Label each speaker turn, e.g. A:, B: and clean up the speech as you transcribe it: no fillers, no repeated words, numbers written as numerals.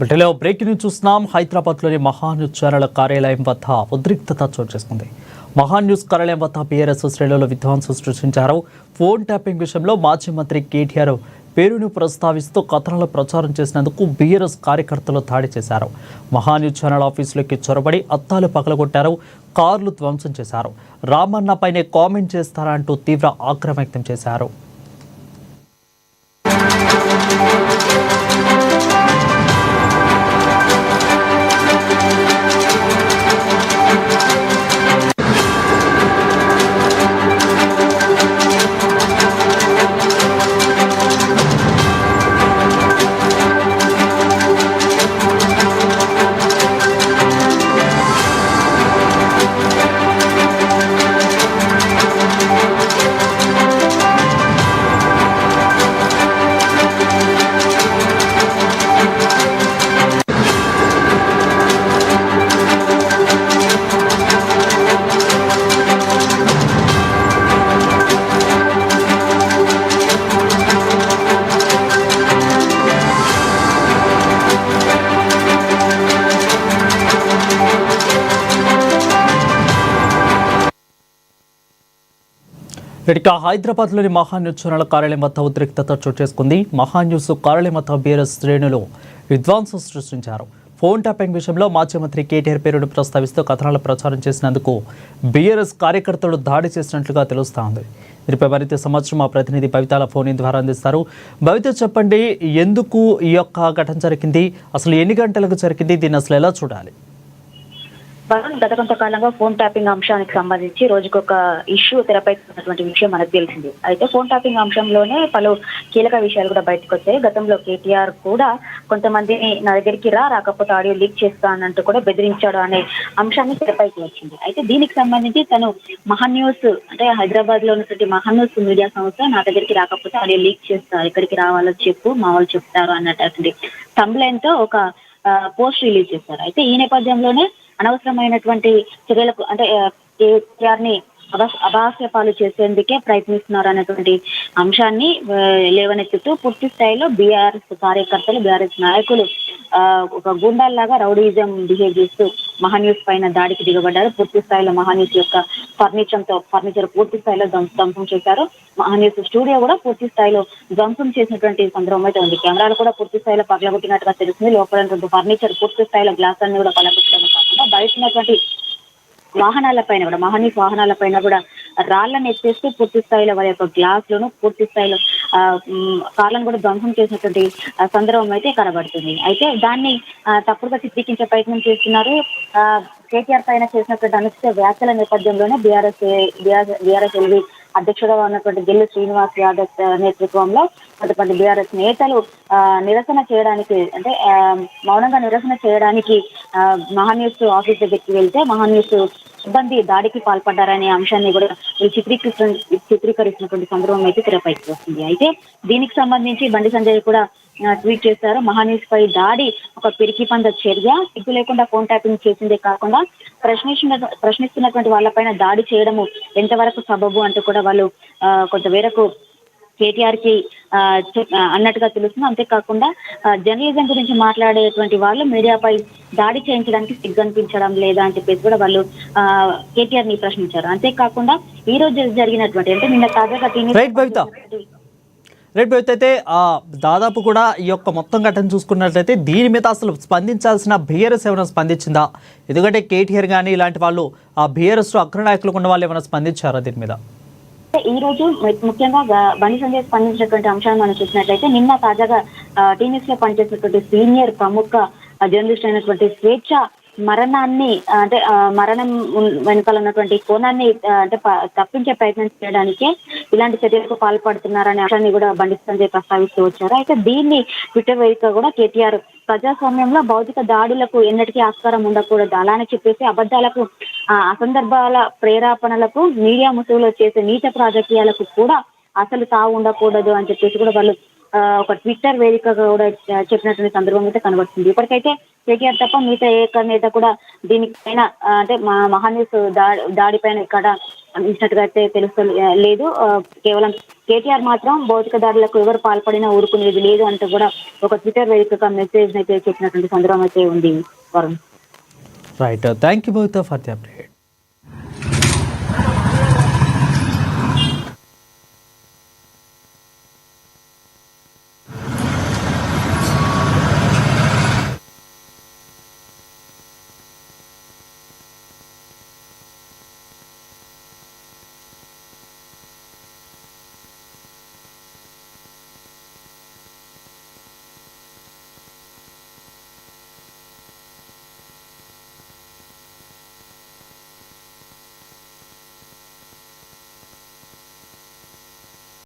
A: బ్రిటన్లో breaking news చూస్తున్నాం. హైదరాబాద్లోని మహాన్యూస్ ఛానల్ కార్యాలయం వద్ద ఉద్రిక్తత చోటు చేసుకుంది. మహాన్యూస్ కార్యాలయం వద్ద బీఆర్ఎస్ శ్రేణులు విధ్వంసం సృష్టించారు. ఫోన్ ట్యాపింగ్ విషయంలో మాజీ మంత్రి కేటీఆర్ పేరును ప్రస్తావిస్తూ కథనాలు ప్రచారం చేసినందుకు బీఆర్ఎస్ కార్యకర్తలు దాడి చేశారు. మహాన్యూస్ ఛానల్ ఆఫీసులోకి చొరబడి అద్దాలు పగలగొట్టారు, కార్లు ధ్వంసం చేశారు. రామన్నపైనే కామెంట్ చేస్తారా అంటూ తీవ్ర ఆగ్రహం వ్యక్తం చేశారు. ఇక హైదరాబాద్లోని మహాన్యూస్ ఛానల్ కార్యాలయం వద్ద ఉద్రిక్తత చోటు చేసుకుంది. మహాన్యూస్ కార్యాలయం వద్ద బీఆర్ఎస్ శ్రేణులు విధ్వంసం సృష్టించారు. ఫోన్ ట్యాపింగ్ విషయంలో మాజీ మంత్రి కేటీఆర్ పేరును ప్రస్తావిస్తూ కథనాలు ప్రచారం చేసినందుకు బీఆర్ఎస్ కార్యకర్తలు దాడి చేసినట్లుగా తెలుస్తోంది. దీనిపై మరింత సమాచారం మా ప్రతినిధి భవితాల ఫోన్ ద్వారా అందిస్తారు. భవిత, చెప్పండి, ఎందుకు ఈ యొక్క ఘటన జరిగింది, అసలు ఎన్ని గంటలకు జరిగింది, దీన్ని అసలు ఎలా చూడాలి?
B: గత కొంతకాలంగా ఫోన్ ట్యాపింగ్ అంశానికి సంబంధించి రోజుకొక ఇష్యూ తెరపైనటువంటి విషయం మనకు తెలిసింది. అయితే ఫోన్ ట్యాపింగ్ అంశంలోనే పలు కీలక విషయాలు కూడా బయటకు వచ్చాయి. గతంలో కేటీఆర్ కూడా కొంతమందిని నా దగ్గరికి రాకపోతే ఆడియో లీక్ చేస్తా అన్నట్టు కూడా బెదిరించాడు అనే అంశాన్ని తెరపైకి వచ్చింది. అయితే దీనికి సంబంధించి తను మహాన్యూస్ అంటే హైదరాబాద్ లో ఉన్నటువంటి మహాన్యూస్ మీడియా సంస్థ నా దగ్గరికి రాకపోతే ఆడియో లీక్ చేస్తా, ఎక్కడికి రావాలో చెప్పు, మా వాళ్ళు చెప్తారు అన్నటువంటి కంప్లైంట్ తో ఒక పోస్ట్ రిలీజ్ చేశారు. అయితే ఈ నేపథ్యంలోనే అనవసరమైనటువంటి చర్యలకు అంటే కేటీఆర్ ని అభాస్యపాలు చేసేందుకే ప్రయత్నిస్తున్నారు అనేటువంటి అంశాన్ని లేవనెత్తుతూ పూర్తి స్థాయిలో బీఆర్ఎస్ కార్యకర్తలు, బీఆర్ఎస్ నాయకులు ఒక గుండాల్లాగా రౌడీజం బిహేవ్ చేస్తూ మహాన్యూస్ పైన దాడికి దిగబడ్డారు. పూర్తి స్థాయిలో మహాన్యూస్ యొక్క ఫర్నిచర్ పూర్తి స్థాయిలో ధ్వంసం చేశారు. మహాన్యూస్ స్టూడియో కూడా పూర్తి స్థాయిలో ధ్వంసం చేసినటువంటి సందర్భం అయితే ఉంది. కెమెరాలు కూడా పూర్తి స్థాయిలో పగలగొట్టినట్టుగా తెలుస్తుంది. లోపల ఫర్నిచర్ పూర్తి స్థాయిలో గ్లాస్ అన్ని కూడా పగలగొట్టడం కాకుండా బయట ఉన్నటువంటి వాహనాలపైన కూడా మహాన్యూస్ వాహనాలపైన కూడా రాళ్లను ఎత్తేస్తూ పూర్తి స్థాయిలో వారి యొక్క గ్లాసులను పూర్తి స్థాయిలో కార్లను కూడా ధ్వంసం చేసినటువంటి సందర్భం అయితే కనబడుతుంది. అయితే దాన్ని తప్పుడుగా చిత్రీకరించే ప్రయత్నం చేస్తున్నారు. కేటీఆర్ పైన చేసినటువంటి అనుచిత వ్యాఖ్యల నేపథ్యంలోనే బీఆర్ఎస్ ఎల్వి అధ్యక్షుడుగా ఉన్నటువంటి గిల్లు శ్రీనివాస్ యాదవ్ నేతృత్వంలో కొంతమంది బీఆర్ఎస్ నేతలు నిరసన చేయడానికి అంటే మౌనంగా నిరసన చేయడానికి మహాన్యూస్ ఆఫీస్ దగ్గరికి వెళ్తే మహాన్యూస్ సిబ్బంది దాడికి పాల్పడ్డారనే అంశాన్ని కూడా చిత్రీకరిస్తున్నటువంటి సందర్భం అయితే తెరపైకి వస్తుంది. అయితే దీనికి సంబంధించి బండి సంజయ్ కూడా ట్వీట్ చేశారు. మహాన్యూస్ పై దాడి ఒక పిరికి పంద చర్య, సిగ్గు లేకుండా ఫోన్ ట్యాపింగ్ చేసిందే కాకుండా ప్రశ్నిస్తున్నటువంటి వాళ్ళపైన దాడి చేయడము ఎంతవరకు సబబు అంటూ కూడా వాళ్ళు కొంతమేరకు కేటీఆర్ కి అన్నట్టుగా తెలుస్తుంది. అంతేకాకుండా జర్నలిజం గురించి మాట్లాడేటువంటి వాళ్ళు మీడియాపై దాడి చేయించడానికి సిగ్గు అనిపించడం లేదా అని చెప్పేసి కూడా వాళ్ళు కేటీఆర్ ని ప్రశ్నించారు. అంతేకాకుండా ఈ రోజు జరిగినటువంటి అంటే నిన్న తాజాగా
A: రైట్ అయితే దాదాపు కూడా ఈ యొక్క మొత్తం ఘటన చూసుకున్నట్లయితే దీని మీద అసలు స్పందించాల్సిన బీఆర్ఎస్ ఏమైనా స్పందించిందా? ఎందుకంటే కేటీఆర్ కానీ ఇలాంటి వాళ్ళు ఆ బీఆర్ఎస్ అగ్రనాయకులు ఉన్న వాళ్ళు ఏమైనా స్పందించారా దీని మీద?
B: ఈ రోజు ముఖ్యంగా బండి సంజయ్ స్పందించినటువంటి అంశాన్ని మనం చూసినట్లయితే నిన్న తాజాగా టీఎన్ఎస్ లో పనిచేసినటువంటి సీనియర్ ప్రముఖ జర్నలిస్ట్ అయినటువంటి స్వేచ్ఛ మరణాన్ని అంటే మరణం వెనుకల ఉన్నటువంటి కోణాన్ని అంటే తప్పించే ప్రయత్నం చేయడానికే ఇలాంటి చర్యలకు పాల్పడుతున్నారనే అంశాన్ని కూడా బండి సంజయ్ ప్రస్తావిస్తూ వచ్చారు. అయితే దీన్ని ట్విట్టర్ వేదికగా కూడా కేటీఆర్ ప్రజాస్వామ్యంలో భౌతిక దాడులకు ఎన్నటికీ ఆస్కారం ఉండకూడదు, అలానే చెప్పేసి అబద్ధాలకు అసందర్భాల ప్రేరేపణలకు మీడియా ముసుగులో చేసే నీచ రాజకీయాలకు కూడా అసలు తావు ఉండకూడదు అని చెప్పేసి కూడా వాళ్ళు ఒక ట్విట్టర్ వేదికగా కూడా చెప్పినటువంటి సందర్భం అయితే కనబడుతుంది. ఇప్పటికైతే కేటీఆర్ తప్ప మిగతా ఏ ఒక్క నేత కూడా దీనిపైన అంటే మా మహాన్యూస్ దాడిపైన ఇక్కడ అందించినట్టుగా అయితే లేదు. కేవలం కేటీఆర్ మాత్రం భౌతిక దాడులకు ఎవరు పాల్పడినా ఊరుకునేది లేదు అంటూ కూడా ఒక ట్విట్టర్ వేదికగా మెసేజ్ అయితే చెప్పినటువంటి సందర్భం అయితే ఉంది Varun.
A: Right, thank you both for the update.